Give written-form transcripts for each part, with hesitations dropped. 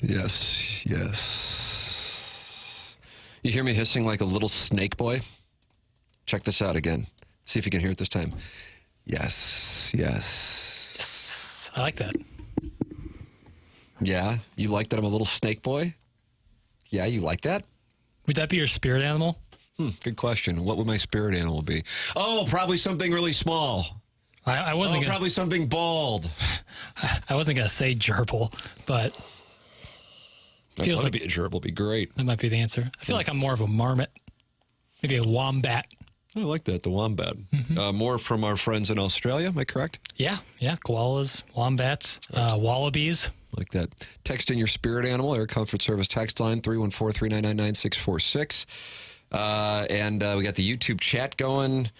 Yes, yes. You hear me hissing like a little snake boy? Check this out again. See if you can hear it this time. Yes, yes. Yes. I like that. Yeah? You like that I'm a little snake boy? Yeah, you like that? Would that be your spirit animal? Good question. What would my spirit animal be? Oh, probably something really small. I wasn't probably something bald. I wasn't going to say gerbil, but feels like a gerbil would be great. that might be the answer. I feel like I'm more of a marmot, maybe a wombat. I like that, the wombat. More from our friends in Australia, am I correct? Yeah, koalas, wombats, wallabies. Like that. Text in your spirit animal, Air Comfort Service text line, 314-399-9646. And we got the YouTube chat going.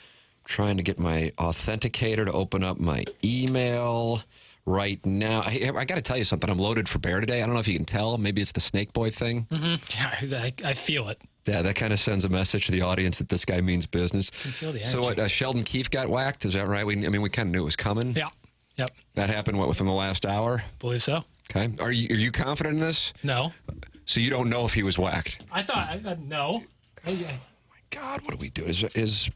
Trying to get my authenticator to open up my email right now. I got to tell you something. I'm loaded for bear today. I don't know if you can tell. Maybe it's the snake boy thing. Mm-hmm. Yeah, I feel it. Yeah, that kind of sends a message to the audience that this guy means business. I can feel the energy. So what, Sheldon Keefe got whacked? Is that right? We kind of knew it was coming. Yeah. Yep. That happened, within the last hour? Believe so. Okay. Are you confident in this? No. So you don't know if he was whacked? I thought, no. Oh my God, what do we do? Is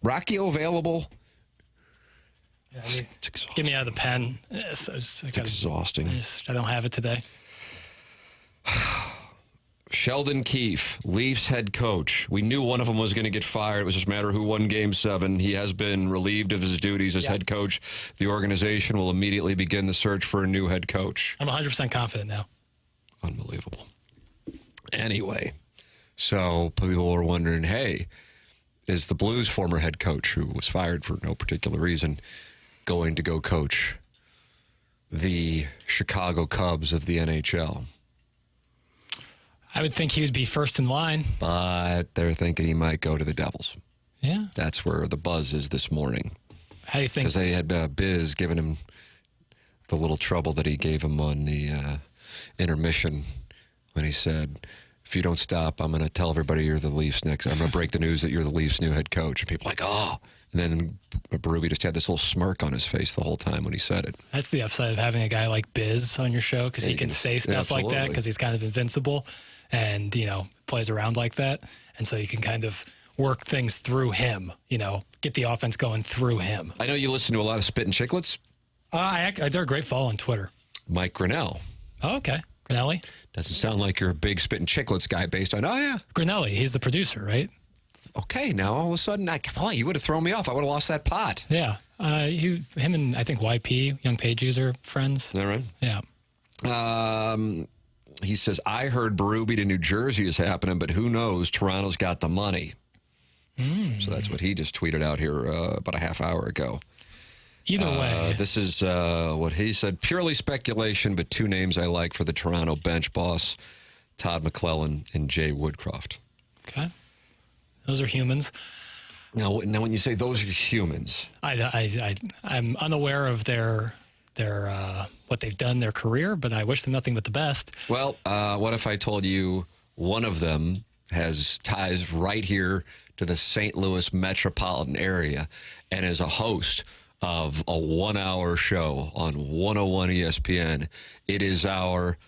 Rockio available? Yeah, It's exhausting. get me out of the pen. It's Exhausting. I don't have it today. Sheldon Keefe, Leafs head coach. We knew one of them was going to get fired. It was just a matter of who won Game 7. He has been relieved of his duties as head coach. The organization will immediately begin the search for a new head coach. I'm 100% confident now. Unbelievable. Anyway, so people were wondering, hey, is the Blues' former head coach, who was fired for no particular reason, going to go coach the Chicago Cubs of the NHL? I would think he would be first in line. But they're thinking he might go to the Devils. Yeah. That's where the buzz is this morning. How do you think? Because they had Biz giving him the little trouble that he gave him on the intermission when he said, if you don't stop, I'm going to tell everybody you're the Leafs next. I'm going to break the news that you're the Leafs' new head coach. And people are like, oh. And then Berube just had this little smirk on his face the whole time when he said it. That's the upside of having a guy like Biz on your show, because he can say stuff like that because he's kind of invincible and, plays around like that. And so you can kind of work things through him, get the offense going through him. I know you listen to a lot of Spittin' Chicklets. They're a great follow on Twitter. Mike Grinnell. Oh, okay. Grinelli? Doesn't sound like you're a big Spittin' Chicklets guy based on, Grinelli, he's the producer, right? Okay, now all of a sudden, you would have thrown me off. I would have lost that pot. Yeah. Him and I think YP, Young Page User, friends. Is that right? Yeah. He says, I heard Berube to New Jersey is happening, but who knows? Toronto's got the money. So that's what he just tweeted out here about a half hour ago. Either way. This is what he said. Purely speculation, but two names I like for the Toronto bench boss, Todd McClellan and Jay Woodcroft. Okay. Those are humans. Now when you say those are humans. I'm unaware of their what they've done, their career, but I wish them nothing but the best. Well, what if I told you one of them has ties right here to the St. Louis metropolitan area and is a host of a 1-hour show on 101 ESPN. It is our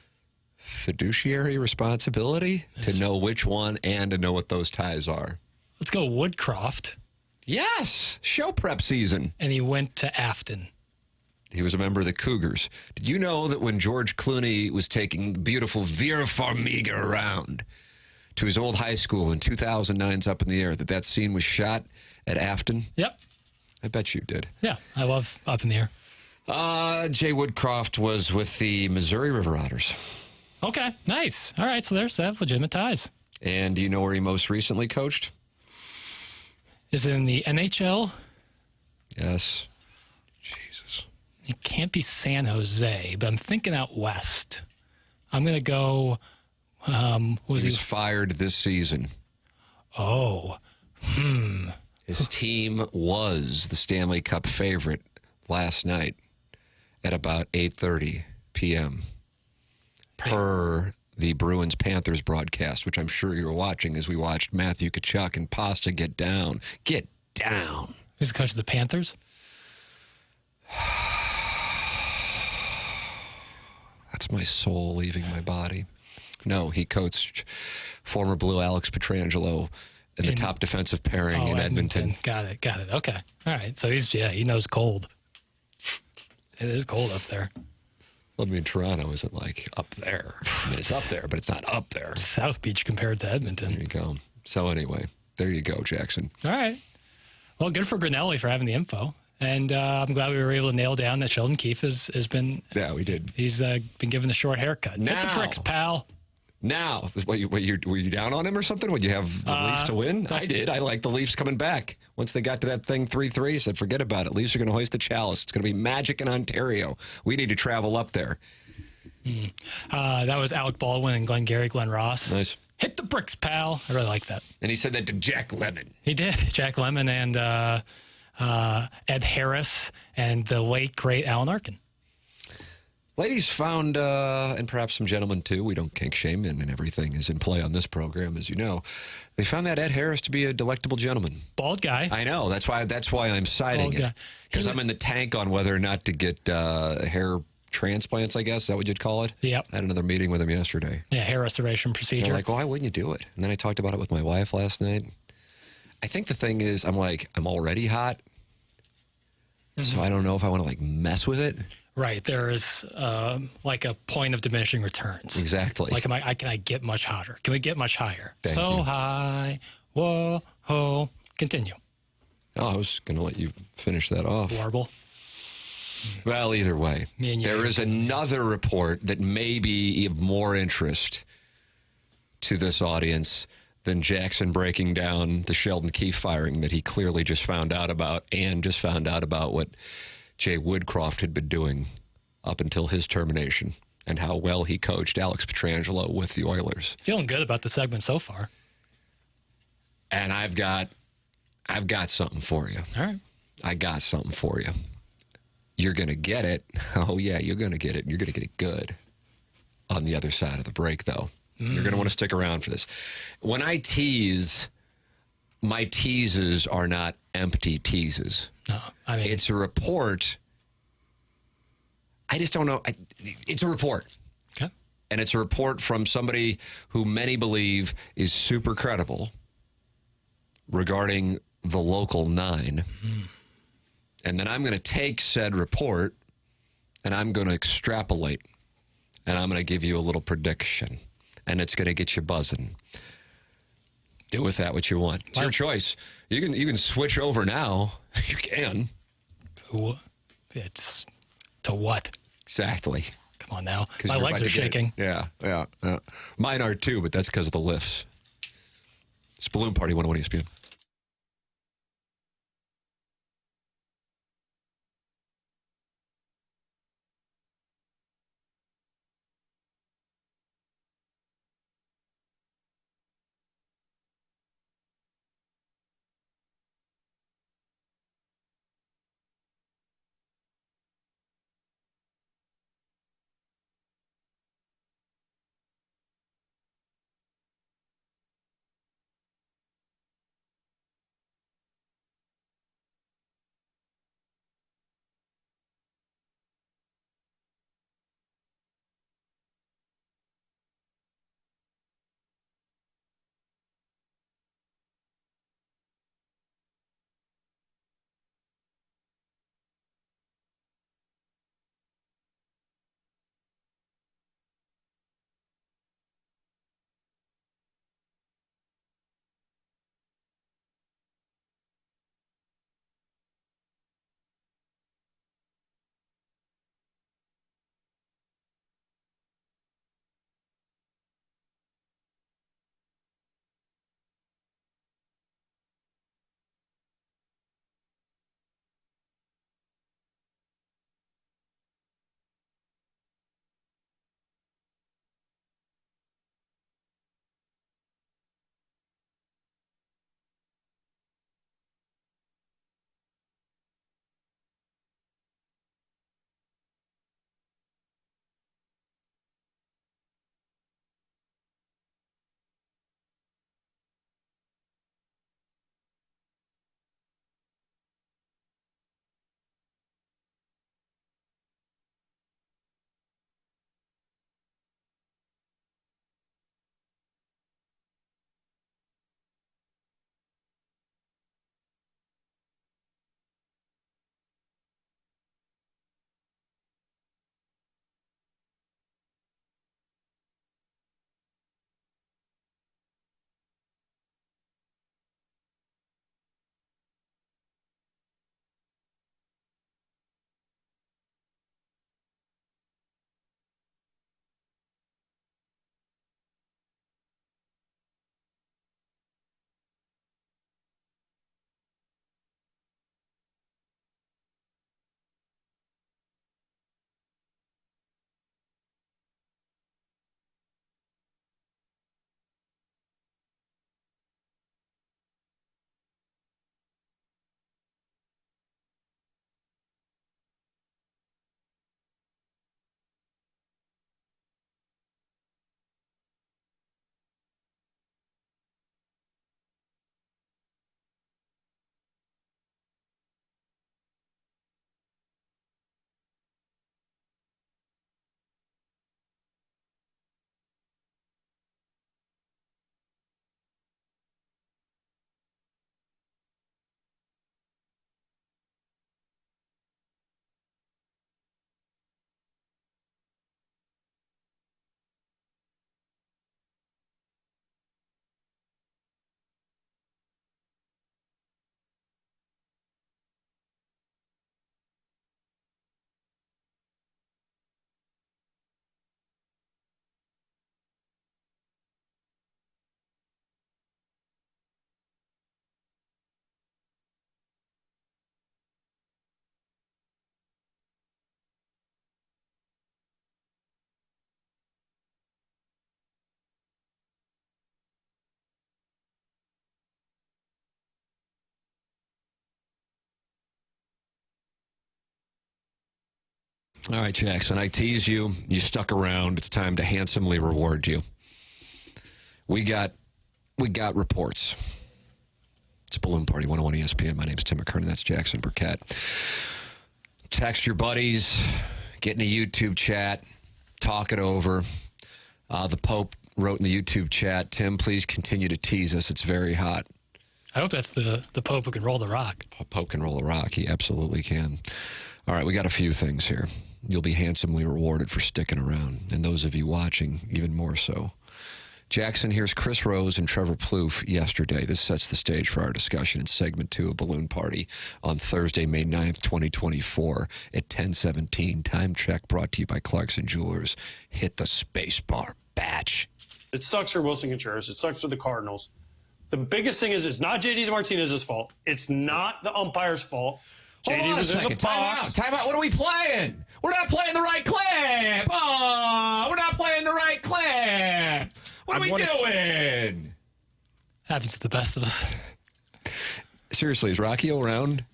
fiduciary responsibility to know which one and to know what those ties are. Let's go Woodcroft. Yes, show prep season. And he went to Afton. He was a member of the Cougars. Did you know that when George Clooney was taking the beautiful Vera Farmiga around to his old high school in 2009's Up in the Air, that scene was shot at Afton? Yep. I bet you did. Yeah, I love Up in the Air. Jay Woodcroft was with the Missouri River Otters. Okay, nice. All right, so there's that legitimate ties. And do you know where he most recently coached? Is it in the NHL? Yes. Jesus. It can't be San Jose, but I'm thinking out west. I'm going to go... he was fired this season. Oh. His team was the Stanley Cup favorite last night at about 8:30 p.m. per the Bruins-Panthers broadcast, which I'm sure you were watching as we watched Matthew Tkachuk and Pasta get down. Get down. Who's the coach of the Panthers? That's Is my soul leaving my body? No, he coached former Blue Alex Petrangelo in the top defensive pairing in Edmonton. Got it. Okay. All right. So he knows cold. It is cold up there. Well, I mean, Toronto isn't like up there. I mean, it's up there, but it's not up there. South Beach compared to Edmonton. There you go. So anyway, there you go, Jackson. All right. Well, good for Grinelli for having the info. And I'm glad we were able to nail down that Sheldon Keefe has been. Yeah, we did. He's been given the short haircut. Hit the bricks, pal. Now, were you down on him or something? Would you have the Leafs to win? I did. I like the Leafs coming back. Once they got to that thing 3-3, I said, forget about it. Leafs are going to hoist the chalice. It's going to be magic in Ontario. We need to travel up there. That was Alec Baldwin and Glenn Ross. Nice. Hit the bricks, pal. I really like that. And he said that to Jack Lemmon. He did. Jack Lemmon and Ed Harris and the late, great Alan Arkin. Ladies found, and perhaps some gentlemen too, we don't kink shame, and everything is in play on this program, as you know. They found that Ed Harris to be a delectable gentleman. Bald guy. I know. That's why I'm citing it. Because I'm in the tank on whether or not to get hair transplants, I guess. Is that what you'd call it? Yep. I had another meeting with him yesterday. Yeah, hair restoration procedure. They're like, why wouldn't you do it? And then I talked about it with my wife last night. I think the thing is, I'm already hot. So I don't know if I want to mess with it. Right. There is like a point of diminishing returns. Exactly. Like, can I get much hotter? Can we get much higher? Thank you. High. Whoa, ho. Continue. Oh, I was going to let you finish that off. Warble. Well, either way, there is another report that may be of more interest to this audience than Jackson breaking down the Sheldon Keefe firing that he clearly just found out about, and just found out about what Jay Woodcroft had been doing up until his termination and how well he coached Alex Petrangelo with the Oilers. Feeling good about the segment so far. And I've got something for you. All right. I got something for you. You're going to get it. Oh, yeah, you're going to get it. You're going to get it good on the other side of the break, though. You're going to want to stick around for this. When I tease, my teases are not empty teases. No, I mean, it's a report. I just don't know. It's a report. Okay. And it's a report from somebody who many believe is super credible regarding the Local 9. And then I'm going to take said report and I'm going to extrapolate. And I'm going to give you a little prediction. And it's going to get you buzzing. Do with that what you want. It's your choice. You can switch over now. You can. It's to what? Exactly. Come on now. My legs are shaking. Yeah. Mine are too, but that's because of the lifts. It's Balloon Party 101 ESPN. All right, Jackson, I teased you. You stuck around. It's time to handsomely reward you. We got reports. It's Balloon Party 101 ESPN. My name's Tim McKernan. That's Jackson Burkett. Text your buddies. Get in a YouTube chat. Talk it over. The Pope wrote in the YouTube chat, Tim, please continue to tease us. It's very hot. I hope that's the Pope who can roll the rock. Pope can roll the rock. He absolutely can. All right, we got a few things here. You'll be handsomely rewarded for sticking around, and those of you watching, even more so. Jackson, here's Chris Rose and Trevor Plouffe yesterday. This sets the stage for our discussion in segment 2 of Balloon Party on Thursday, May 9th, 2024 at 10:17. Time check brought to you by Clarkson Jewelers. Hit the space bar, batch. It sucks for Wilson Contreras. It sucks for the Cardinals. The biggest thing is it's not JD Martinez's fault. It's not the umpire's fault. JD was in the box. Time out. What are we playing? We're not playing the right clip. Oh, we're not playing the right clip. What are we doing? Happens to the best of us. Seriously, is Rocky around?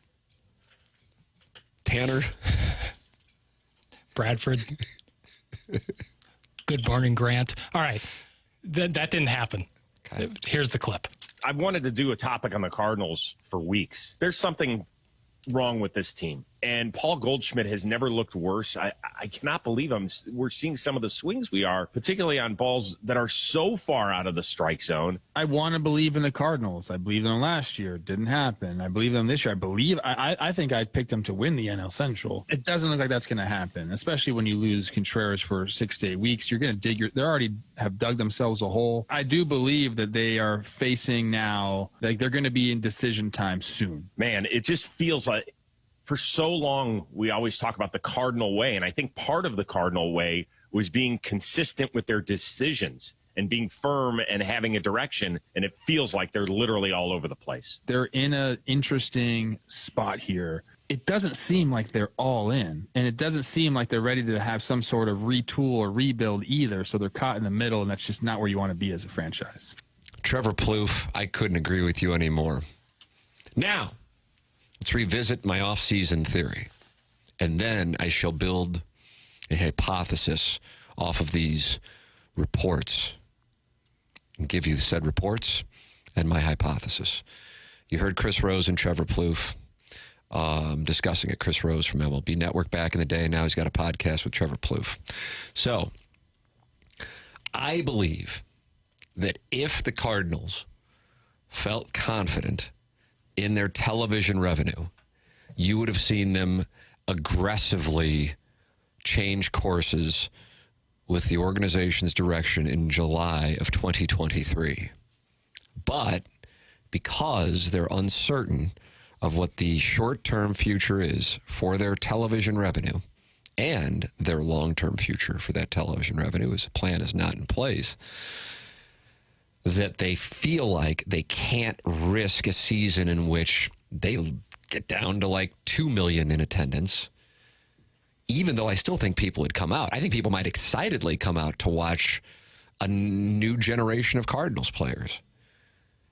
Tanner? Bradford? Good morning, Grant. All right. That didn't happen. Okay. Here's the clip. I've wanted to do a topic on the Cardinals for weeks. There's something wrong with this team. And Paul Goldschmidt has never looked worse. I cannot believe we're seeing some of the swings we are, particularly on balls that are so far out of the strike zone. I want to believe in the Cardinals. I believed in them last year. It didn't happen. I believe in them this year. I think I picked them to win the NL Central. It doesn't look like that's going to happen, especially when you lose Contreras for 6 to 8 weeks. You're going to they already have dug themselves a hole. I do believe that they are facing now, like they're going to be in decision time soon. Man, it just feels like for so long, we always talk about the Cardinal way, and I think part of the Cardinal way was being consistent with their decisions and being firm and having a direction, and it feels like they're literally all over the place. They're in an interesting spot here. It doesn't seem like they're all in, and it doesn't seem like they're ready to have some sort of retool or rebuild either, so they're caught in the middle, and that's just not where you want to be as a franchise. Trevor Plouffe, I couldn't agree with you anymore. Now, let's revisit my off-season theory, and then I shall build a hypothesis off of these reports and give you said reports and my hypothesis. You heard Chris Rose and Trevor Plouffe discussing it. Chris Rose from MLB Network back in the day, and now he's got a podcast with Trevor Plouffe. So I believe that if the Cardinals felt confident in their television revenue, you would have seen them aggressively change courses with the organization's direction in July of 2023. But because they're uncertain of what the short-term future is for their television revenue and their long-term future for that television revenue, as a plan is not in place, that they feel like they can't risk a season in which they get down to like 2 million in attendance, even though I still think people would come out. I think people might excitedly come out to watch a new generation of Cardinals players.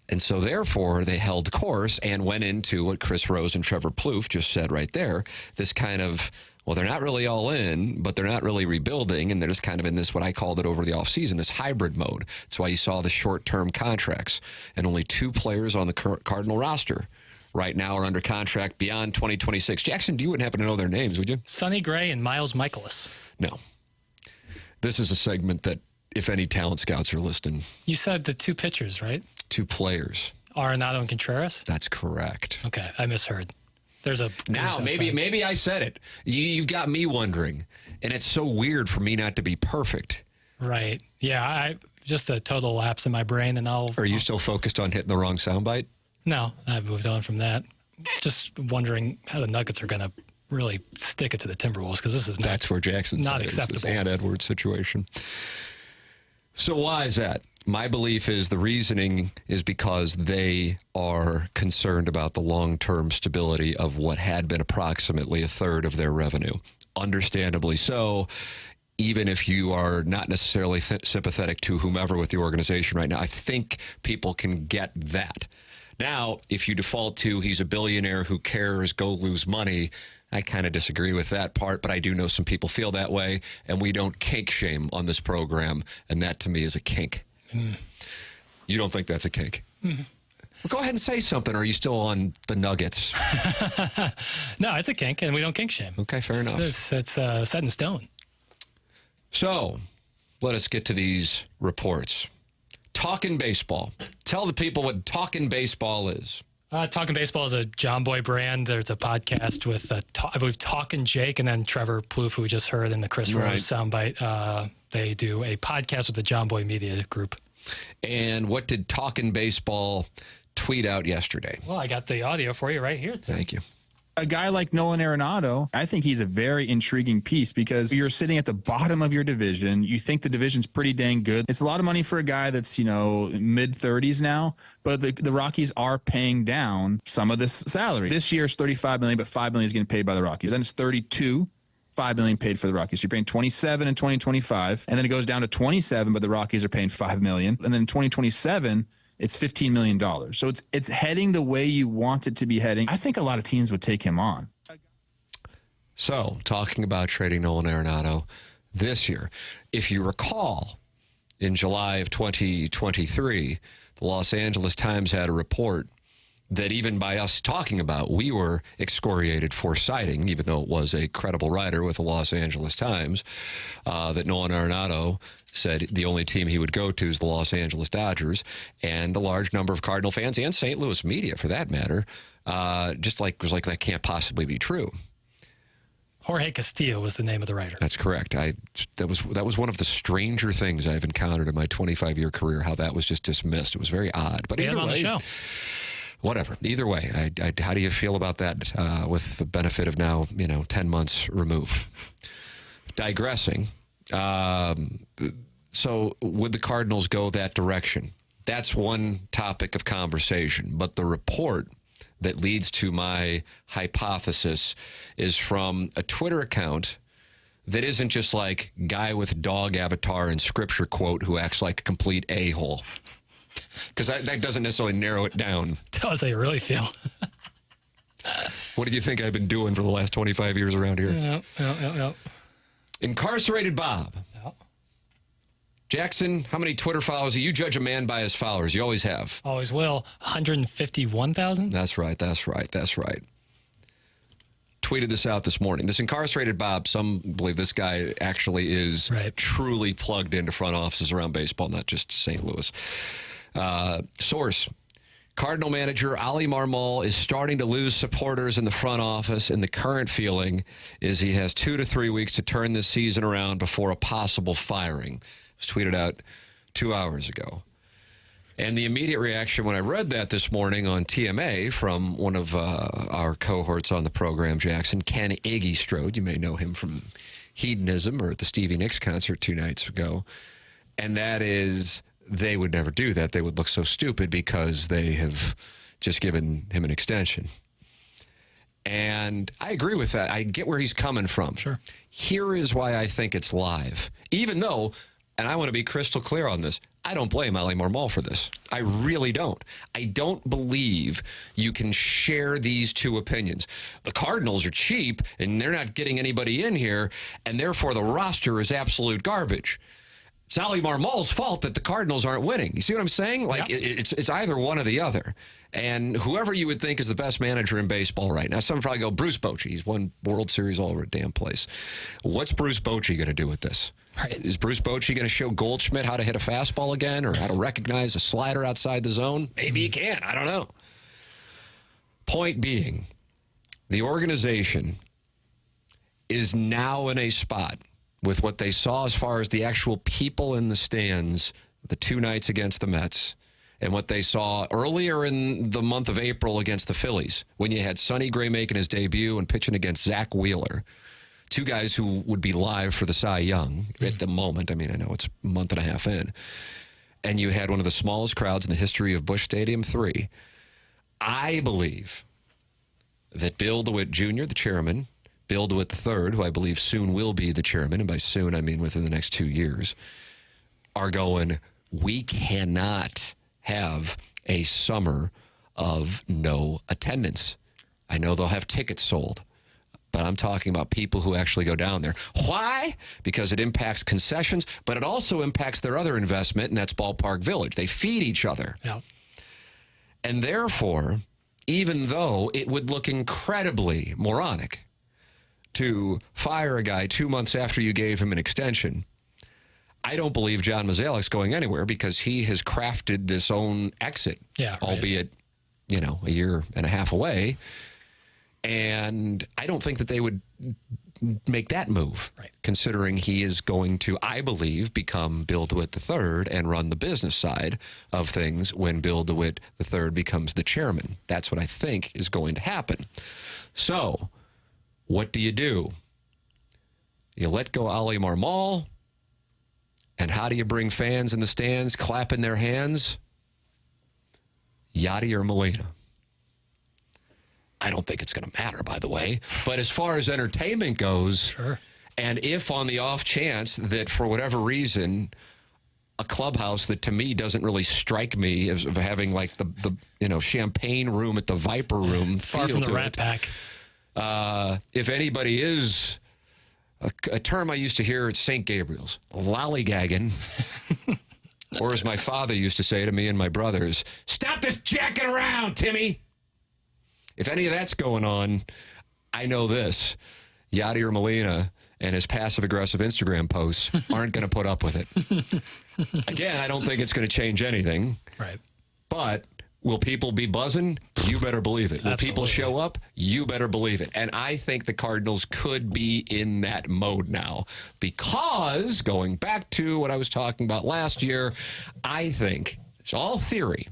And so therefore they held course and went into what Chris Rose and Trevor Plouffe just said right there, this kind of, well, they're not really all in, but they're not really rebuilding, and they're just kind of in this, what I called it over the offseason, this hybrid mode. That's why you saw the short-term contracts, and only 2 players on the Cardinal roster right now are under contract beyond 2026. Jackson, you wouldn't happen to know their names, would you? Sonny Gray and Miles Michaelis. No. This is a segment that, if any talent scouts are listening. You said the 2 pitchers, right? 2 players. Arenado and Contreras? That's correct. Okay, I misheard. There's a now maybe I said it. You've got me wondering, and it's so weird for me not to be perfect. Right. Yeah. I just a total lapse in my brain, and Are you still focused on hitting the wrong soundbite? No, I've moved on from that. Just wondering how the Nuggets are going to really stick it to the Timberwolves, because this is that's where Jackson's not acceptable. This Ant Edwards situation. So why is that? My belief is the reasoning is because they are concerned about the long-term stability of what had been approximately a third of their revenue. Understandably so, even if you are not necessarily sympathetic to whomever with the organization right now. I think people can get that. Now, if you default to he's a billionaire who cares, go lose money, I kind of disagree with that part, but I do know some people feel that way, and we don't kink shame on this program, and that to me is a kink. You don't think that's a kink? Well, go ahead and say something, or are you still on the Nuggets? No, it's a kink, and we don't kink shame. Okay, fair enough. It's set in stone. So, let us get to these reports. Talkin' Baseball. Tell the people what Talkin' Baseball is. Talking Baseball is a John Boy brand. There's a podcast with, I believe, Talkin' Jake and then Trevor Plouffe, who we just heard in the Chris Rose soundbite. They do a podcast with the John Boy Media Group. And what did Talkin' Baseball tweet out yesterday? Well, I got the audio for you right here. Thank you. A guy like Nolan Arenado, I think he's a very intriguing piece because you're sitting at the bottom of your division. You think the division's pretty dang good. It's a lot of money for a guy that's, mid-30s now, but the Rockies are paying down some of this salary. This year is $35 million, but $5 million is getting paid by the Rockies. Then it's 32. $5 million paid for the Rockies. So you're paying 27 in 2025, and then it goes down to 27, but the Rockies are paying $5 million. And then in 2027, it's $15 million. So it's heading the way you want it to be heading. I think a lot of teams would take him on. So, talking about trading Nolan Arenado this year, if you recall, in July of 2023, the Los Angeles Times had a report that even by us talking about, we were excoriated for citing, even though it was a credible writer with the Los Angeles Times, that Nolan Arenado said the only team he would go to is the Los Angeles Dodgers, and a large number of Cardinal fans and St. Louis media, for that matter, was like that can't possibly be true. Jorge Castillo was the name of the writer. That's correct. That was one of the stranger things I've encountered in my 25-year career. How that was just dismissed. It was very odd. But either way, on the show. Whatever. Either way, how do you feel about that? With the benefit of now, 10 months removed. Digressing. So would the Cardinals go that direction? That's one topic of conversation. But the report that leads to my hypothesis is from a Twitter account that isn't just like guy with dog avatar and scripture quote who acts like a complete a-hole. Because that doesn't necessarily narrow it down. Tell us how you really feel. What did you think I've been doing for the last 25 years around here? Yeah. Incarcerated Bob. Yep. Jackson, how many Twitter followers? You judge a man by his followers. You always have. Always will. 151,000? That's right. Tweeted this out this morning. This Incarcerated Bob, some believe this guy actually is truly plugged into front offices around baseball, not just St. Louis. Source. Cardinal manager Ali Marmol is starting to lose supporters in the front office, and the current feeling is he has 2 to 3 weeks to turn this season around before a possible firing. It was tweeted out 2 hours ago. And the immediate reaction when I read that this morning on TMA from one of our cohorts on the program, Jackson, Ken Iggy-Strode. You may know him from Hedonism or at the Stevie Nicks concert 2 nights ago. And that is, they would never do that. They would look so stupid because they have just given him an extension. And I agree with that. I get where he's coming from. Sure. Here is why I think it's live. Even though, and I want to be crystal clear on this, I don't blame Ali Marmol for this. I really don't. I don't believe you can share these two opinions. The Cardinals are cheap, and they're not getting anybody in here, and therefore the roster is absolute garbage. It's Ali Marmol's fault that the Cardinals aren't winning. You see what I'm saying? Like, it's either one or the other. And whoever you would think is the best manager in baseball right now, some would probably go Bruce Bochy. He's won World Series all over a damn place. What's Bruce Bochy going to do with this? Right. Is Bruce Bochy going to show Goldschmidt how to hit a fastball again or how to recognize a slider outside the zone? Maybe he can. I don't know. Point being, the organization is now in a spot with what they saw as far as the actual people in the stands the 2 nights against the Mets and what they saw earlier in the month of April against the Phillies when you had Sonny Gray making his debut and pitching against Zach Wheeler. 2 guys who would be live for the Cy Young at the moment. I mean, I know it's a month and a half in. And you had one of the smallest crowds in the history of Busch Stadium 3. I believe that Bill DeWitt Jr., the chairman, Bill DeWitt III, who I believe soon will be the chairman, and by soon I mean within the next 2 years, are going, we cannot have a summer of no attendance. I know they'll have tickets sold. but I'm talking about people who actually go down there. Why? Because it impacts concessions, but it also impacts their other investment, and that's Ballpark Village. They feed each other. Yeah. And therefore, even though it would look incredibly moronic to fire a guy 2 months after you gave him an extension, I don't believe John Mozeliak's going anywhere because he has crafted this own exit, albeit, a year and a half away. And I don't think that they would make that move, considering he is going to, I believe, become Bill DeWitt III and run the business side of things when Bill DeWitt III becomes the chairman. That's what I think is going to happen. So, what do? You let go Ali Marmol, and how do you bring fans in the stands clapping their hands? Yadi or Molina? I don't think it's going to matter, by the way. But as far as entertainment goes, sure. And if on the off chance that for whatever reason, a clubhouse that to me doesn't really strike me as of having like the champagne room at the Viper Room, far from the Rat Pack. If anybody is a term I used to hear at St. Gabriel's, lollygagging, or as my father used to say to me and my brothers, stop this jacking around, Timmy. If any of that's going on, I know this. Yadi or Molina and his passive-aggressive Instagram posts aren't going to put up with it. Again, I don't think it's going to change anything. Right. But will people be buzzing? You better believe it. Will people show up? You better believe it. And I think the Cardinals could be in that mode now because, going back to what I was talking about last year, I think, it's all theory,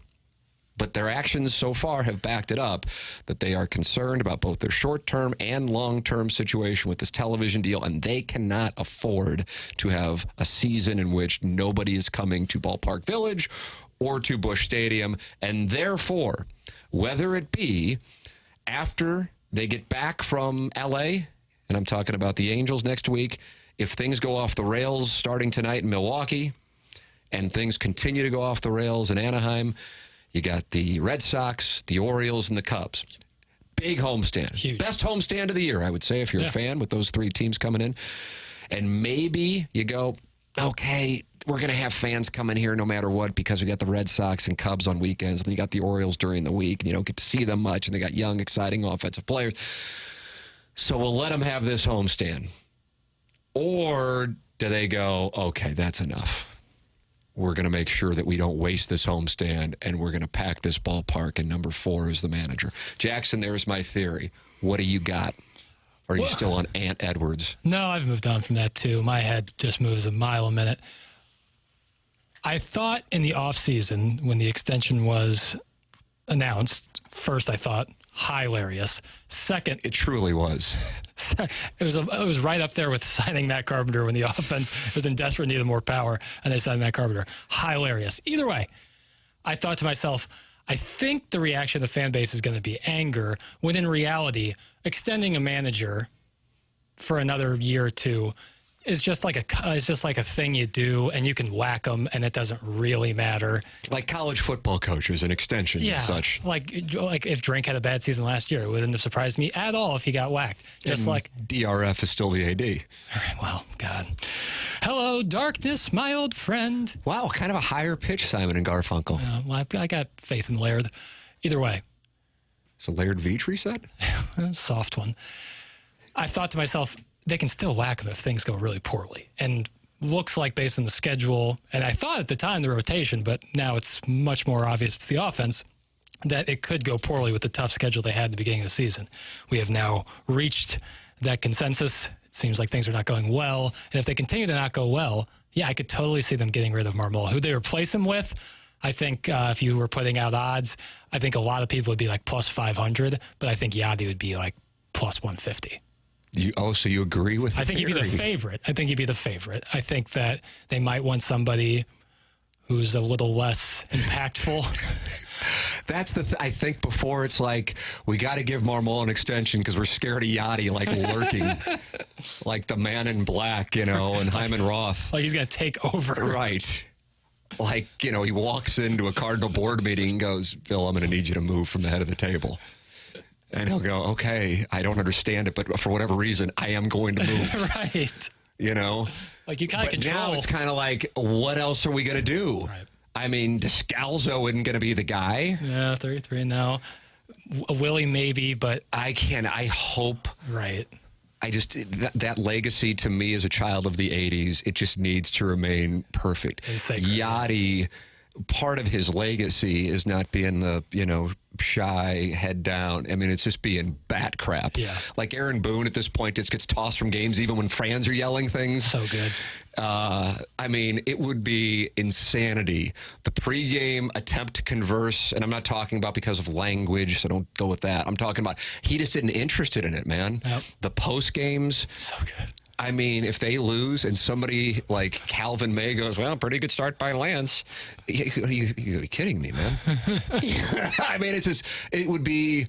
but their actions so far have backed it up, that they are concerned about both their short-term and long-term situation with this television deal, and they cannot afford to have a season in which nobody is coming to Ballpark Village or to Busch Stadium. And therefore, whether it be after they get back from L.A., and I'm talking about the Angels next week, if things go off the rails starting tonight in Milwaukee and things continue to go off the rails in Anaheim, you got the Red Sox, the Orioles, and the Cubs. Big homestand. Huge. Best homestand of the year, I would say, if you're a fan with those three teams coming in. And maybe you go, okay, we're going to have fans coming here no matter what because we got the Red Sox and Cubs on weekends, and then you got the Orioles during the week, and you don't get to see them much, and they got young, exciting offensive players. So we'll let them have this homestand. Or do they go, okay, that's enough. We're going to make sure that we don't waste this homestand, and we're going to pack this ballpark, and number 4 is the manager. Jackson, there's my theory. What do you got? Are you still on Ant Edwards? No, I've moved on from that, too. My head just moves a mile a minute. I thought in the offseason, when the extension was announced, first I thought, hilarious. Second, it truly was. It was right up there with signing Matt Carpenter when the offense was in desperate need of more power, and they signed Matt Carpenter. Hilarious. Either way, I thought to myself, I think the reaction of the fan base is going to be anger, when in reality, extending a manager for another year or two is just like a thing you do, and you can whack them, and it doesn't really matter. Like college football coaches and extensions and such. Like if Drink had a bad season last year, it wouldn't have surprised me at all if he got whacked. Just and like DRF is still the AD. All right, well, God. Hello, darkness, my old friend. Wow, kind of a higher pitch, Simon and Garfunkel. Well, I got faith in Laird. Either way. So Laird Vetri said? Soft one. I thought to myself, they can still whack him if things go really poorly. And looks like based on the schedule, and I thought at the time the rotation, but now it's much more obvious it's the offense, that it could go poorly with the tough schedule they had at the beginning of the season. We have now reached that consensus. It seems like things are not going well. And if they continue to not go well, yeah, I could totally see them getting rid of Marmol. Who they replace him with, I think if you were putting out odds, I think a lot of people would be like plus 500, but I think Yadi would be like plus 150. So you agree with the I think theory? he'd be the favorite. I think that they might want somebody who's a little less impactful. That's I think before it's like, we got to give Marmol an extension because we're scared of Yadi, like lurking, like the man in black, and Hyman Roth. Like he's going to take over. Right. Like, he walks into a Cardinal board meeting and goes, Bill, I'm going to need you to move from the head of the table. And he'll go, okay, I don't understand it, but for whatever reason, I am going to move. Right. You know? Like, you kind of control. Now it's kind of like, what else are we going to do? Right. I mean, Descalzo isn't going to be the guy. Yeah, 33 now. Willie maybe, but I hope. Right. I just, that legacy to me as a child of the 80s, it just needs to remain perfect. Yadi, part of his legacy is not being the, shy, head down. I mean, it's just being bat crap. Yeah. Like Aaron Boone at this point just gets tossed from games even when fans are yelling things. So good. I mean, it would be insanity. The pregame attempt to converse, and I'm not talking about because of language, so don't go with that. I'm talking about he just isn't interested in it, man. Yep. The post games. So good. I mean, if they lose and somebody like Calvin May goes, well, pretty good start by Lance. You're kidding me, man. I mean, it would be,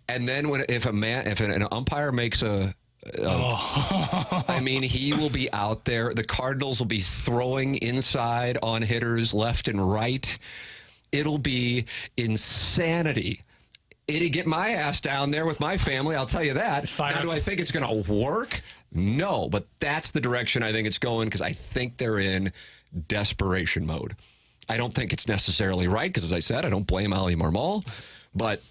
and then if an umpire makes I mean, he will be out there. The Cardinals will be throwing inside on hitters left and right. It'll be insanity. It'd get my ass down there with my family, I'll tell you that. Now, do I think it's going to work? No, but that's the direction I think it's going because I think they're in desperation mode. I don't think it's necessarily right because, as I said, I don't blame Ali Marmol, but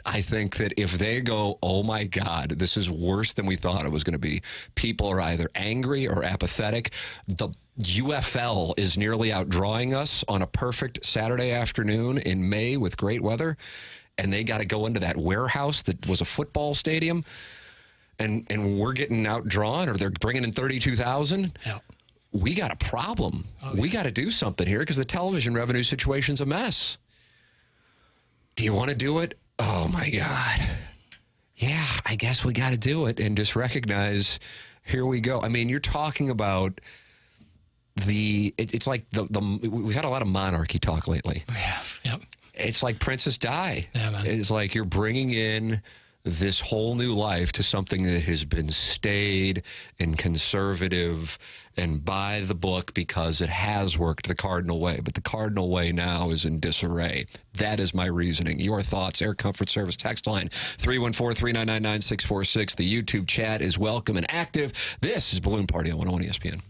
I think that if they go, oh my God, this is worse than we thought it was going to be, people are either angry or apathetic. The UFL is nearly outdrawing us on a perfect Saturday afternoon in May with great weather, and they got to go into that warehouse that was a football stadium, and we're getting outdrawn, or they're bringing in 32,000. Yeah. We got a problem. We got to do something here because the television revenue situation's a mess. Do you want to do it? Oh, my God. Yeah, I guess we got to do it and just recognize, here we go. I mean, you're talking about it's like we've had a lot of monarchy talk lately. Yeah, yep. It's like Princess Di. Yeah, man. It's like you're bringing in this whole new life to something that has been staid and conservative and by the book because it has worked the Cardinal way. But the Cardinal way now is in disarray. That is my reasoning. Your thoughts, Air Comfort Service text line 314-399-9646. The YouTube chat is welcome and active. This is Balloon Party on 101 ESPN.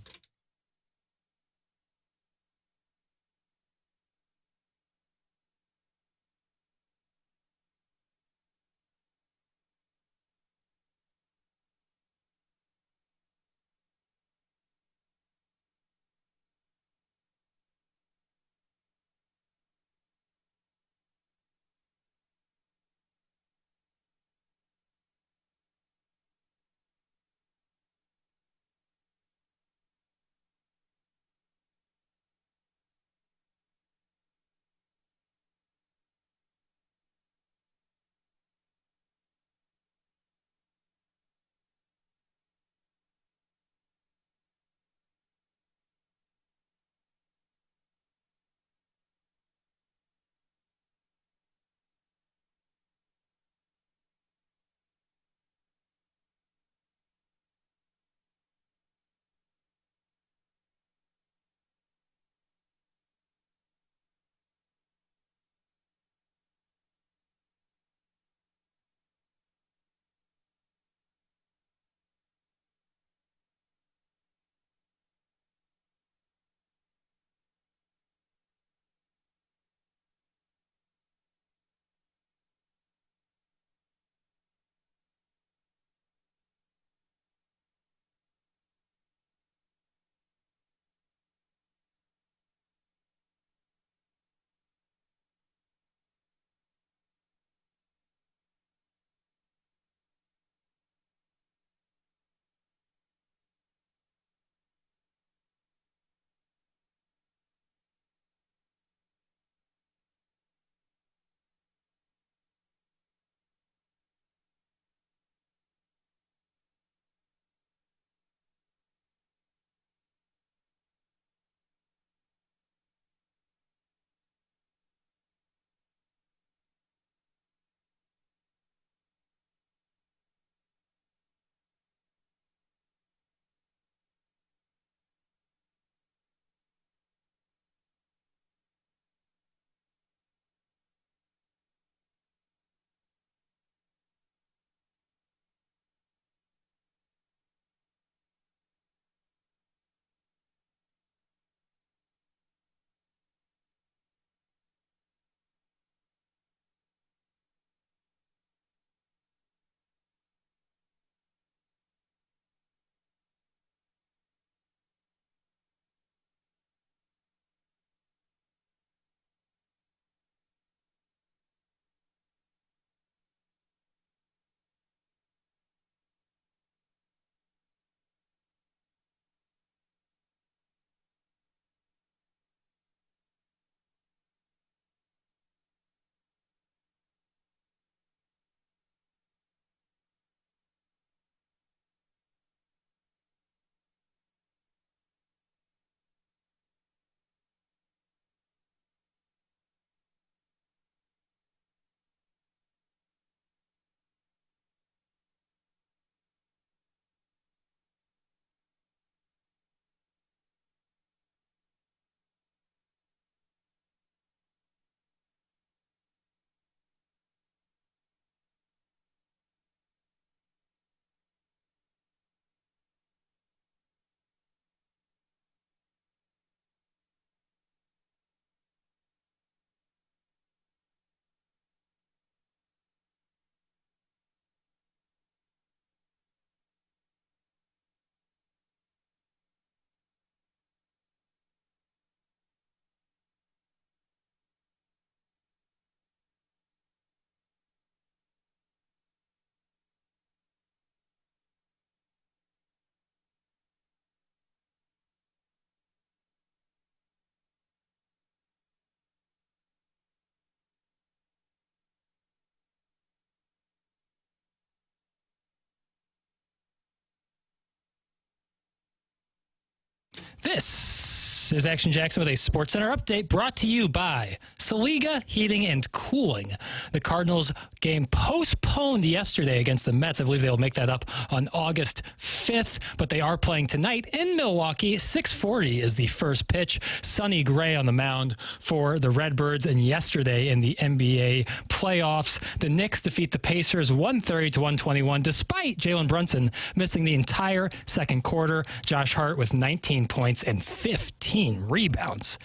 This is Action Jackson with a SportsCenter update brought to you by Saliga Heating and Cooling. The Cardinals game postponed yesterday against the Mets. I believe they'll make that up on August 5th, but they are playing tonight in Milwaukee. 6:40 is the first pitch. Sonny Gray on the mound for the Redbirds. And yesterday in the NBA playoffs, the Knicks defeat the Pacers 130-121, despite Jalen Brunson missing the entire second quarter. Josh Hart with 19 points and 15 rebounds.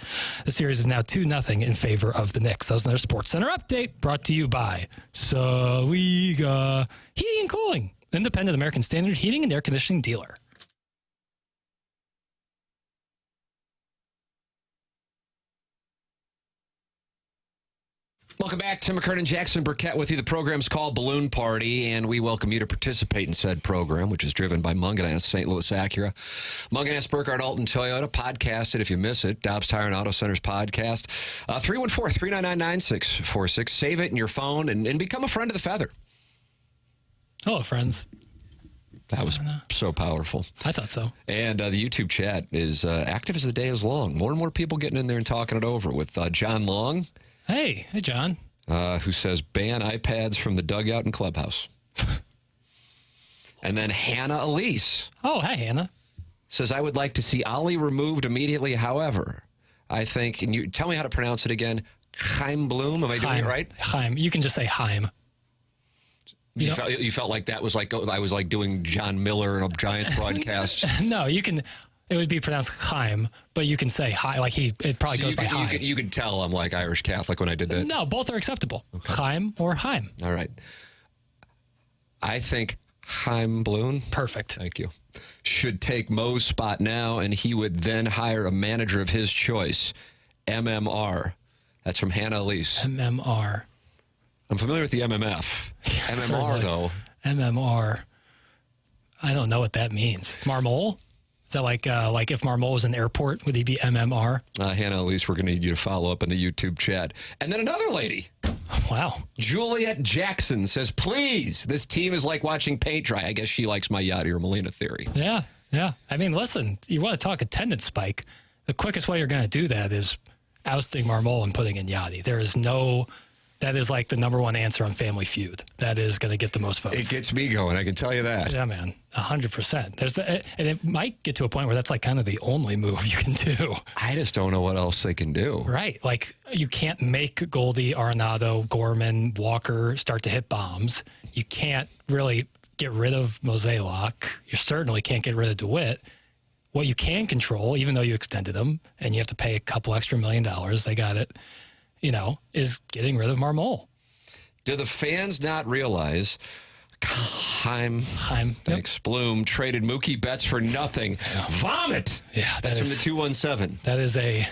The series is now 2-0 in favor of the Knicks. That was another SportsCenter update brought to you by Saliga Heating and Cooling, independent American Standard heating and air conditioning dealer. Welcome back. Tim McKernan, Jackson Burkett with you. The program's called Balloon Party, and we welcome you to participate in said program, which is driven by Munganess, St. Louis Acura. Munganess, Burkhardt, Alton, Toyota. Podcast it if you miss it. Dobbs Tire and Auto Centers podcast. 314-399-9646. Save it in your phone and become a friend of the Feather. Hello, friends. That was so powerful. I thought so. And the YouTube chat is active as the day is long. More and more people getting in there and talking it over with John Long. Hey, John. Who says ban iPads from the dugout and clubhouse. And then Hannah Elise. Oh, hi, Hannah. Says, I would like to see Ali removed immediately. However, I think, and you tell me how to pronounce it again, Chaim Bloom. Am I doing it right? Chaim. You can just say Chaim. You felt like that was like, I was like doing John Miller in a Giants broadcast. No, you can. It would be pronounced Chaim, but you can say hi. Like it probably goes by Chaim. You could tell I'm like Irish Catholic when I did that. No, both are acceptable. Okay. Chaim or Chaim. All right. I think Chaim Bloom. Perfect. Thank you. Should take Mo's spot now, and he would then hire a manager of his choice. MMR. That's from Hannah Elise. MMR. I'm familiar with the MMF. MMR, though. MMR. I don't know what that means. Marmol? Is that like if Marmol was an airport, would he be MMR? Hannah Elise, we're going to need you to follow up in the YouTube chat. And then another lady. Wow. Juliet Jackson says, please, this team is like watching paint dry. I guess she likes my Yadi or Molina theory. Yeah. I mean, listen, you want to talk attendance spike. The quickest way you're going to do that is ousting Marmol and putting in Yadi. That is like the number one answer on Family Feud. That is going to get the most votes. It gets me going, I can tell you that. Yeah, man, 100%. And it might get to a point where that's like kind of the only move you can do. I just don't know what else they can do. Right. Like you can't make Goldie, Arenado, Gorman, Walker start to hit bombs. You can't really get rid of Mozeliak. You certainly can't get rid of DeWitt. What you can control, even though you extended them and you have to pay a couple extra $1 million, they got it, is getting rid of Marmol. Do the fans not realize Chaim thanks, yep. Bloom traded Mookie Betts for nothing? Yeah. Vomit! Yeah, that's from the 217. That is a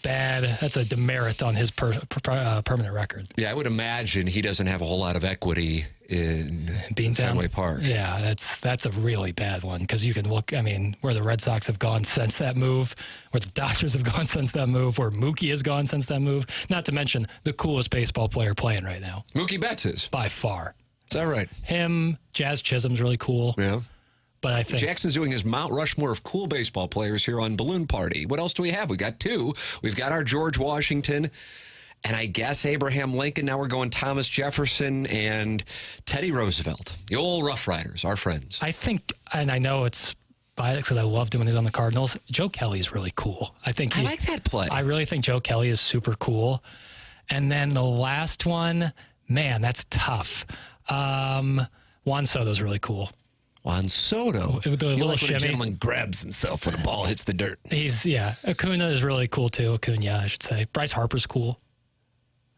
bad, that's a demerit on his permanent record. Yeah, I would imagine he doesn't have a whole lot of equity in Fenway Park. Yeah, that's a really bad one because you can look, where the Red Sox have gone since that move, where the Dodgers have gone since that move, where Mookie has gone since that move, not to mention the coolest baseball player playing right now. Mookie Betts is. By far. Is that right? Him, Jazz Chisholm's really cool. Yeah. But I think Jackson's doing his Mount Rushmore of cool baseball players here on Balloon Party. What else do we have? We got two. We've got our George Washington and I guess Abraham Lincoln. Now we're going Thomas Jefferson and Teddy Roosevelt. The old Rough Riders, our friends. I think, and I know it's biased because I loved him when he was on the Cardinals, Joe Kelly's really cool. I like that play. I really think Joe Kelly is super cool. And then the last one, man, that's tough. Juan Soto's really cool. Juan Soto. The little like shimmy. When a gentleman grabs himself when the ball hits the dirt. Acuna is really cool too. Acuna, I should say. Bryce Harper's cool.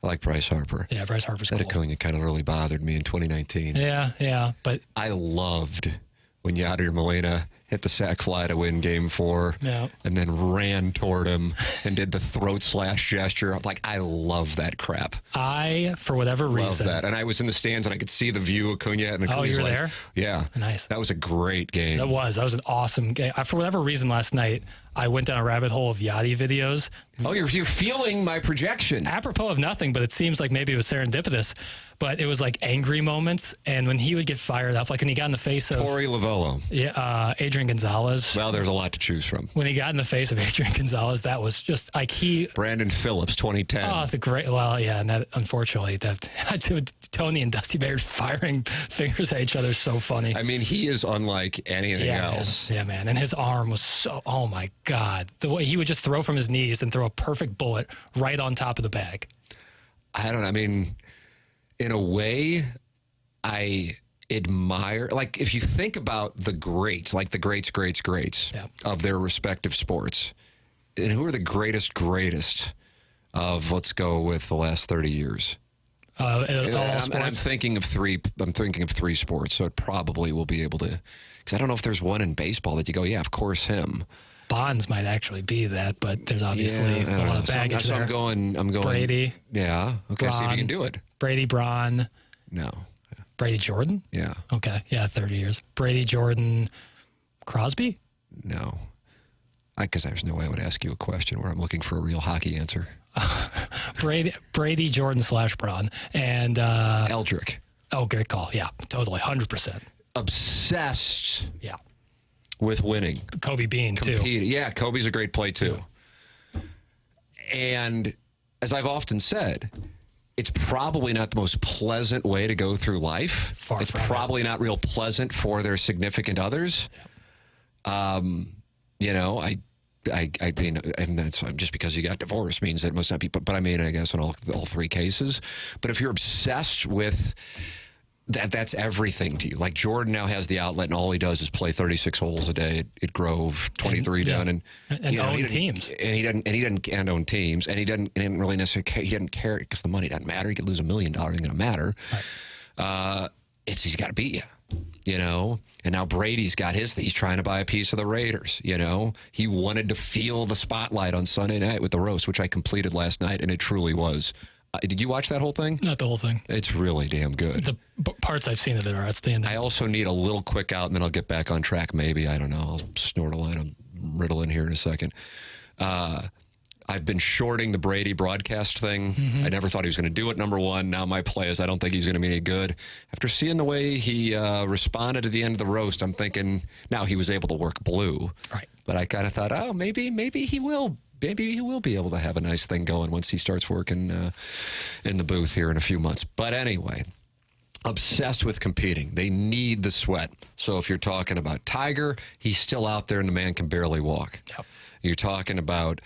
I like Bryce Harper. Yeah, Bryce Harper's cool. That Acuna kind of really bothered me in 2019. Yeah, but I loved when Yadi or Molina hit the sac fly to win Game 4, and then ran toward him and did the throat slash gesture. I'm like, I love that crap. For whatever reason, love that. And I was in the stands and I could see the view of Acuna. And you were there? Yeah, nice. That was a great game. That was an awesome game. For whatever reason, last night I went down a rabbit hole of Yadi videos. Oh, you're feeling my projection. Apropos of nothing, but it seems like maybe it was serendipitous. But it was like angry moments, and when he would get fired up, like when he got in the face of Torey Lovello, Adrian Adrian Gonzalez. Well, there's a lot to choose from. When he got in the face of Adrian Gonzalez, that was just like Brandon Phillips, 2010. Oh, the great. Well, yeah, and that unfortunately, Tony and Dusty Baird firing fingers at each other is so funny. I mean, he is unlike anything else. Man. Yeah, man. And his arm was so. Oh my God, the way he would just throw from his knees and throw a perfect bullet right on top of the bag. I don't know. I mean, in a way, I admire, like, if you think about the greats, like the greats of their respective sports, and who are the greatest of, let's go with the last 30 years? I'm thinking of three sports, so it probably will be able to, because I don't know if there's one in baseball that you go, yeah, of course him. Bonds might actually be that, but there's obviously a lot of baggage there. So I'm going Brady. Yeah. Okay, Braun, see if you can do it. Brady, Braun. No. Brady, Jordan? Yeah. Okay. Yeah, 30 years. Brady, Jordan, Crosby? No. Because there's no way I would ask you a question where I'm looking for a real hockey answer. Brady, Jordan / Braun. And Eldrick. Oh, great call. Yeah, totally. 100%. Obsessed. Yeah. With winning. Kobe Bean, too. Yeah, Kobe's a great play, too. And as I've often said, it's probably not the most pleasant way to go through life. It's probably not real pleasant for their significant others. Yeah. You know, I mean, and that's just because you got divorced means that it must not be, but I mean, I guess in all three cases. But if you're obsessed with that's everything to you. Like Jordan now has the outlet, and all he does is play 36 holes a day at Grove, 23 down, and own teams. And he doesn't own teams, and he didn't really necessarily care. He doesn't care because the money doesn't matter. He could lose $1 million; it ain't going to matter. Right. He's got to beat you, you know. And now Brady's got his. He's trying to buy a piece of the Raiders. You know, he wanted to feel the spotlight on Sunday night with the roast, which I completed last night, and it truly was. Did you watch that whole thing? Not the whole thing. It's really damn good. The parts I've seen of it are outstanding. I also need a little quick out, and then I'll get back on track maybe. I don't know. I'll snort a line of Ritalin here in a second. I've been shorting the Brady broadcast thing. Mm-hmm. I never thought he was going to do it, number one. Now my play is I don't think he's going to be any good. After seeing the way he responded at the end of the roast, I'm thinking now he was able to work blue. Right. But I kind of thought, oh, maybe he will. Maybe he will be able to have a nice thing going once he starts working in the booth here in a few months. But anyway, obsessed with competing. They need the sweat. So if you're talking about Tiger, he's still out there and the man can barely walk. Yep. You're talking about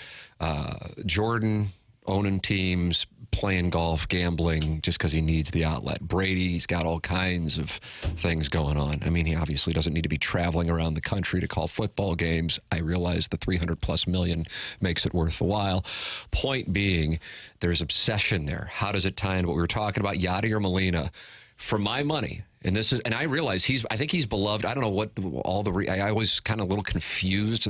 Jordan owning teams, playing golf, gambling, just because he needs the outlet. Brady, he's got all kinds of things going on. I mean, he obviously doesn't need to be traveling around the country to call football games. I realize the $300+ million makes it worth the while. Point being, there's obsession there. How does it tie into what we were talking about, Yadi or Molina? For my money, and I realize I think he's beloved. I don't know what I was kind of a little confused.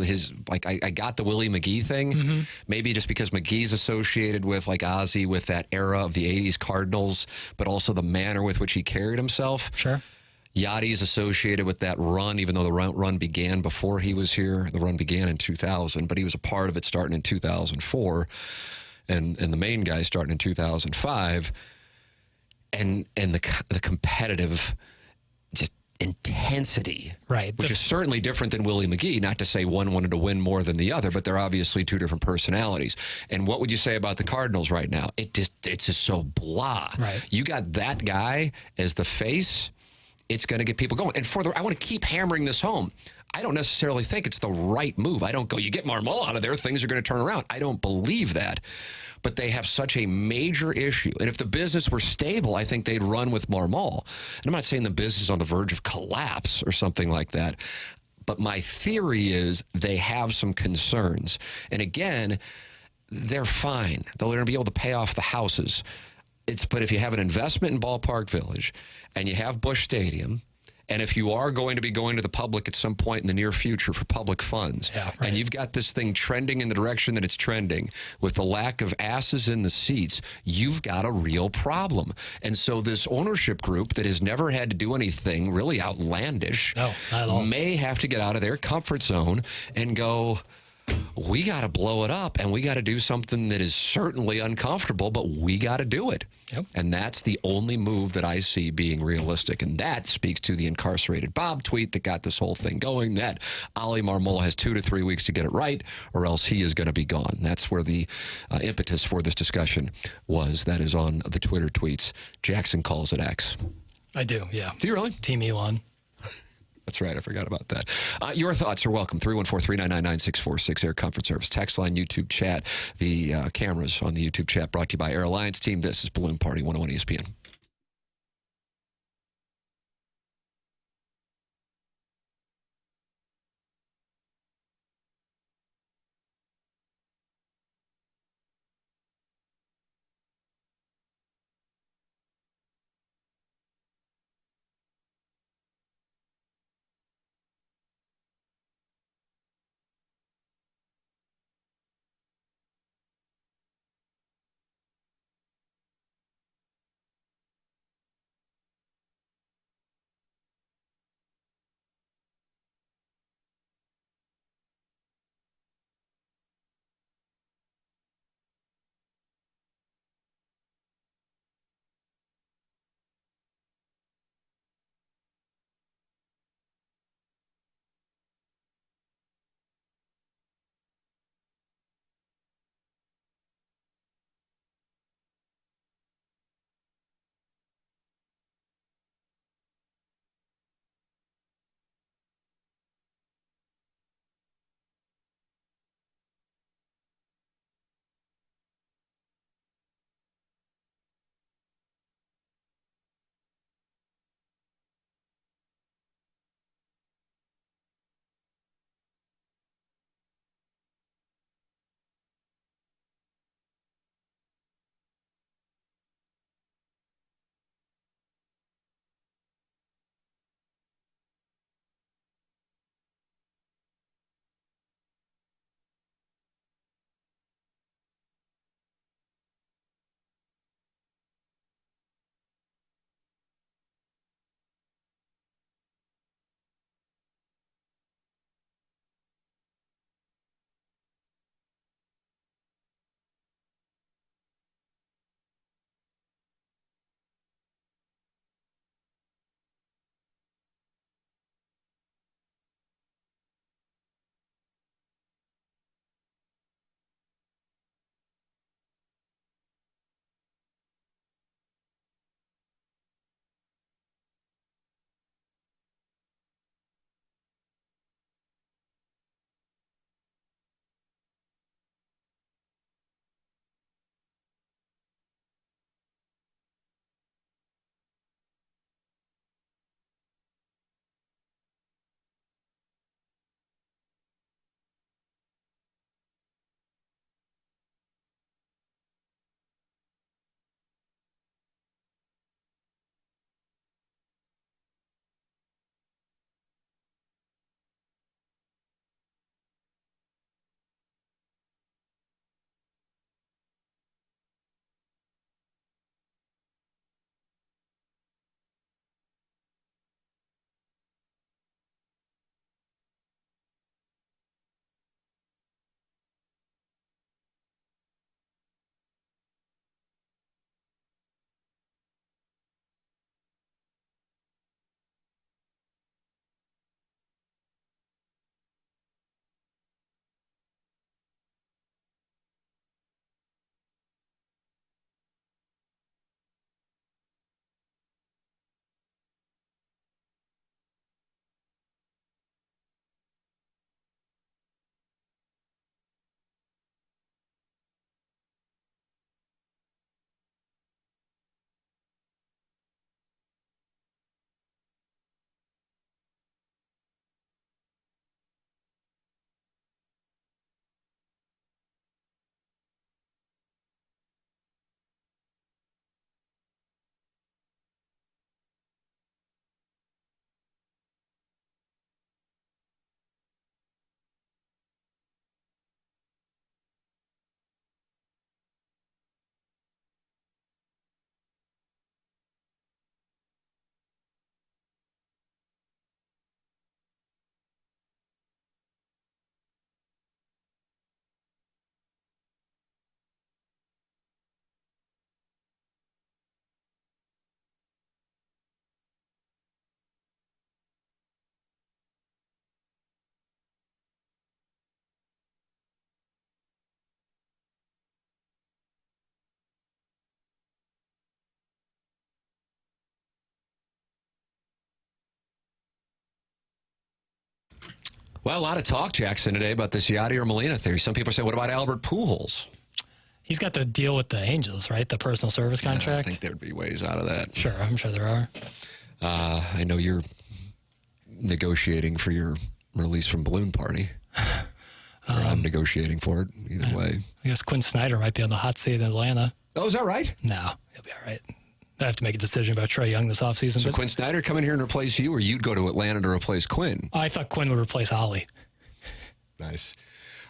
I got the Willie McGee thing, mm-hmm. Maybe just because McGee's associated with like Ozzie with that era of the 80s Cardinals, but also the manner with which he carried himself. Sure. Yadi's associated with that run, even though the run began before he was here. The run began in 2000, but he was a part of it starting in 2004, and the main guy starting in 2005. And the competitive just intensity, right? Which is certainly different than Willie McGee. Not to say one wanted to win more than the other, but they're obviously two different personalities. And what would you say about the Cardinals right now? It's just so blah. Right. You got that guy as the face. It's going to get people going. And I want to keep hammering this home. I don't necessarily think it's the right move. I don't go, you get Marmol out of there, things are going to turn around. I don't believe that. But they have such a major issue. And if the business were stable, I think they'd run with Marmol. And I'm not saying the business is on the verge of collapse or something like that. But my theory is they have some concerns. And again, they're fine. They're going to be able to pay off the houses. But if you have an investment in Ballpark Village and you have Busch Stadium, and if you are going to be going to the public at some point in the near future for public funds, and you've got this thing trending in the direction that it's trending with the lack of asses in the seats, you've got a real problem. And so this ownership group that has never had to do anything really outlandish no, not at all. may have to get out of their comfort zone and go, we got to blow it up, and we got to do something that is certainly uncomfortable, but we got to do it. Yep. And that's the only move that I see being realistic. And that speaks to the incarcerated Bob tweet that got this whole thing going, that Ali Marmola has 2 to 3 weeks to get it right, or else he is going to be gone. That's where the impetus for this discussion was. That is on the Twitter tweets. Jackson calls it X. I do, yeah. Do you really? Team Elon. That's right. I forgot about that. Your thoughts are welcome. 314-399-9646, Air Comfort Service. Text line, YouTube chat. The cameras on the YouTube chat brought to you by Air Alliance Team. This is Balloon Party 101 ESPN. Well, a lot of talk, Jackson, today about this Yadi or Molina theory. Some people say, what about Albert Pujols? He's got the deal with the Angels, right? The personal service contract. I think there'd be ways out of that. Sure, I'm sure there are. I know you're negotiating for your release from Balloon Party. I'm negotiating for it either way. I guess Quinn Snyder might be on the hot seat in Atlanta. Oh, is that right? No, he'll be all right. I have to make a decision about Trae Young this offseason. So Quinn Snyder come in here and replace you, or you'd go to Atlanta to replace Quinn? I thought Quinn would replace Ollie. Nice.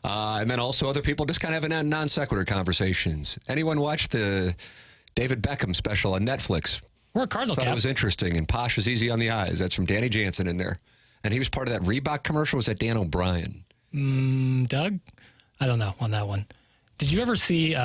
And then also other people just kind of having non sequitur conversations. Anyone watch the David Beckham special on Netflix? We're a Cardinal Thought cap. it was interesting, and Posh is easy on the eyes. That's from Danny Jansen in there. And he was part of that Reebok commercial. Was that Dan O'Brien? Doug? I don't know on that one. Did you ever see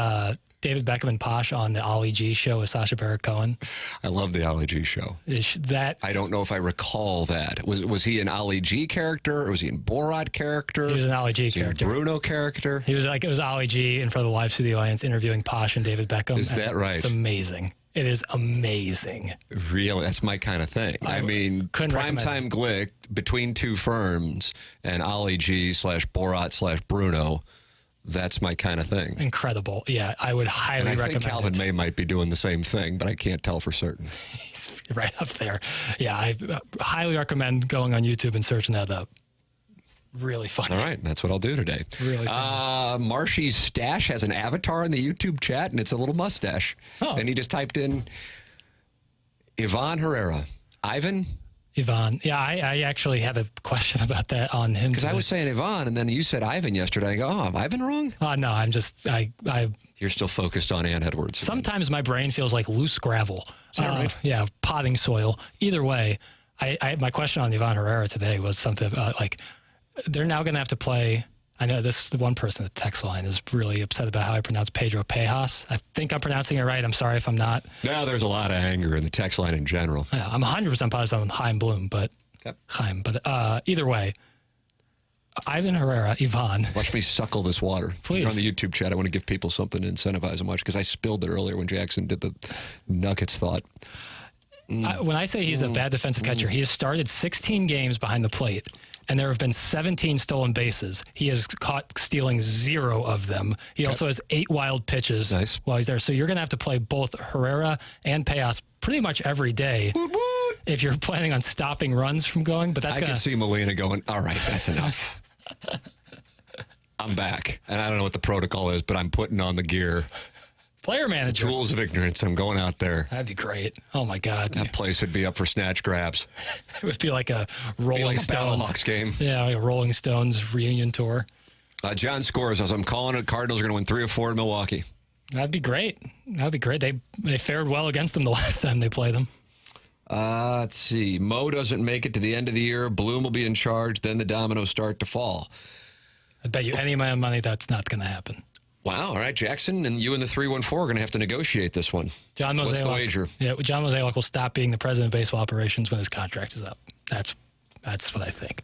David Beckham and Posh on the Ollie G show with Sacha Baron Cohen? I love the Ali G show. That I don't know if I recall that. Was he an Ali G character, or was he an Borat character? he was an Ollie G Was he a character. Bruno character? He was like, it was Ollie G in front of the live studio audience interviewing Posh and David Beckham. Is that right? It's amazing. It is amazing. Really, that's my kind of thing. I mean, couldn't primetime Glick between two firms and Ali G / Borat / Bruno. That's my kind of thing. Incredible. Yeah, I would highly And I recommend think Calvin it. May might be doing the same thing, but I can't tell for certain. He's right up there. Yeah, I highly recommend going on YouTube and searching that up. Really funny. All right, that's what I'll do today. Really funny. Marshy's stash has an avatar in the YouTube chat, and it's a little mustache. Oh. And he just typed in Ivan Herrera. Ivan? Yvonne. Yeah, I actually have a question about that on him. Because I was saying Ivan, and then you said Ivan yesterday. I go, oh, have I been wrong? No, I'm just, You're still focused on Ann Edwards. sometimes my brain feels like loose gravel. Is that right? Yeah, potting soil. Either way, my question on Yvonne Herrera today was something like, they're now going to have to play. I know this is the one person at the text line is really upset about how I pronounce Pedro Pejas. I think I'm pronouncing it right. I'm sorry if I'm not. Now there's a lot of anger in the text line in general. Yeah, I'm 100% positive I'm Chaim Bloom, but Chaim. But either way, Ivan Herrera, Ivan. Watch me suckle this water. Please. You're on the YouTube chat. I want to give people something to incentivize them much because I spilled it earlier when Jackson did the Nuggets thought. When I say he's a bad defensive catcher, he has started 16 games behind the plate, and there have been 17 stolen bases. He has caught stealing 0 of them. He also has 8 wild pitches while he's there. So you're going to have to play both Herrera and Pejas pretty much every day if you're planning on stopping runs from going. But that's I can see Molina going, all right, that's enough. I'm back. And I don't know what the protocol is, but I'm putting on the gear. Player manager. Tools of ignorance. I'm going out there. That'd be great. Oh, my God. That place would be up for snatch grabs. It would be like a Rolling Stones. Battlehawks game. Yeah, like a Rolling Stones reunion tour. John scores as I'm calling it. Cardinals are going to win 3 or 4 in Milwaukee. That'd be great. That'd be great. They fared well against them the last time they played them. Let's see. Mo doesn't make it to the end of the year. Bloom will be in charge. Then the dominoes start to fall. I bet you any amount of money that's not going to happen. Wow. All right, Jackson, and you and the 314 are going to have to negotiate this one. John Mozeliak. What's the wager? Yeah, John Mozeliak will stop being the president of baseball operations when his contract is up. That's what I think.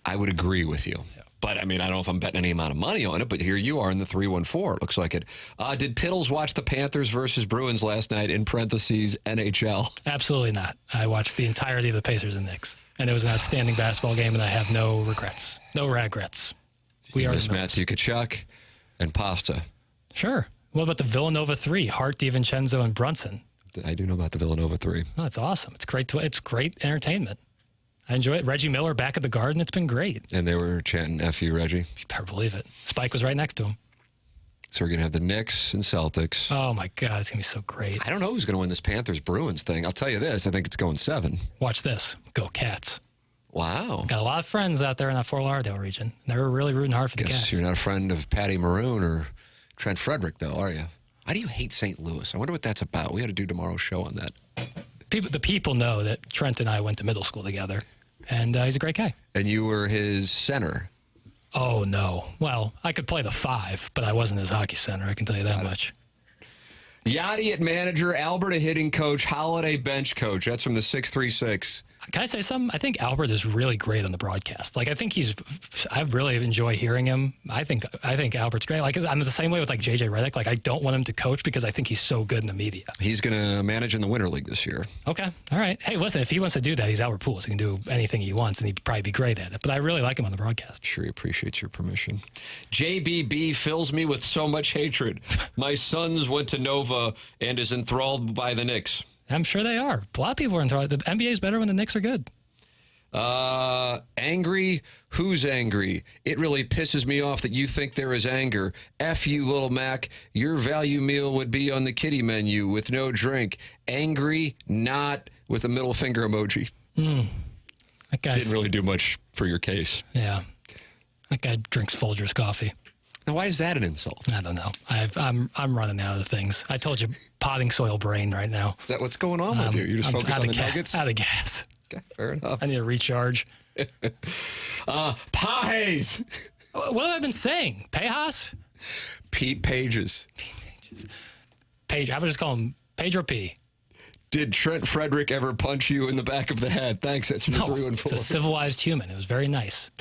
I would agree with you. Yeah. But, I mean, I don't know if I'm betting any amount of money on it, but here you are in the 314. It looks like it. Did Piddles watch the Panthers versus Bruins last night, in parentheses, NHL? Absolutely not. I watched the entirety of the Pacers and Knicks, and it was an outstanding basketball game, and I have no regrets. No regrets. We are Matthew Tkachuk and Pasta. Sure. What about the Villanova 3? Hart, DiVincenzo, and Brunson. I do know about the Villanova 3. Oh, it's awesome. It's great. It's great entertainment. I enjoy it. Reggie Miller back at the Garden. It's been great. And they were chanting F you, Reggie. You better believe it. Spike was right next to him. So we're going to have the Knicks and Celtics. Oh, my God. It's going to be so great. I don't know who's going to win this Panthers-Bruins thing. I'll tell you this. I think it's going 7. Watch this. Go Cats. Wow. Got a lot of friends out there in that Fort Lauderdale region. They're really rooting hard for the Cats. You're not a friend of Patty Maroon or Trent Frederick, though, are you? Why do you hate St. Louis? I wonder what that's about. We got to do tomorrow's show on that. The people know that Trent and I went to middle school together, and he's a great guy. And you were his center. Oh, no. Well, I could play the 5, but I wasn't his hockey center. I can tell you that much. Yadi at manager, Albert a hitting coach, Holiday bench coach. That's from the 636. Can I say something? I think Albert is really great on the broadcast. Like, I really enjoy hearing him. I think Albert's great. Like, I'm the same way with like JJ Redick. Like, I don't want him to coach because I think he's so good in the media. He's going to manage in the Winter League this year. Okay. All right. Hey, listen, if he wants to do that, he's Albert Pujols. He can do anything he wants, and he'd probably be great at it. But I really like him on the broadcast. Sure, he appreciates your permission. JBB fills me with so much hatred. My sons went to Nova and is enthralled by the Knicks. I'm sure they are. A lot of people are enthralled. The NBA is better when the Knicks are good. Angry? Who's angry? It really pisses me off that you think there is anger. F you, Little Mac. Your value meal would be on the kiddie menu with no drink. Angry, not with a middle finger emoji. That guy didn't really do much for your case. Yeah. That guy drinks Folgers coffee. Now, why is that an insult? I don't know. I'm running out of things. I told you, potting soil brain right now. Is that what's going on with you? You just focus on the Nuggets? Out of gas. Okay, fair enough. I need a recharge. Pages. What have I been saying? Pejas? Pete Pages. Page. I would just call him Page or P. Did Trent Frederick ever punch you in the back of the head? Thanks. That's No, it's a civilized human. It was very nice.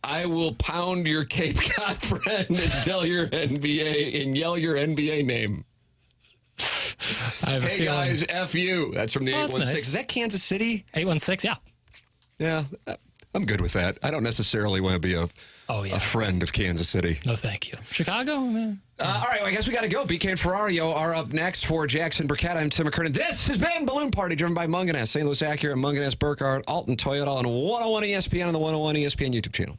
I will pound your Cape Cod friend and tell your NBA and yell your NBA name. Hey guys, F you. That's from the 816. Nice. Is that Kansas City? 816, yeah. Yeah, I'm good with that. I don't necessarily want to be a friend of Kansas City. No, thank you. Chicago, man. All right, well, I guess we got to go. BK and Ferrario are up next for Jackson Burkett. I'm Tim McKernan. This has been Balloon Party, driven by Munganess, St. Louis Acura, Munganess, Burkhardt, Alton Toyota on 101 ESPN and the 101 ESPN YouTube channel.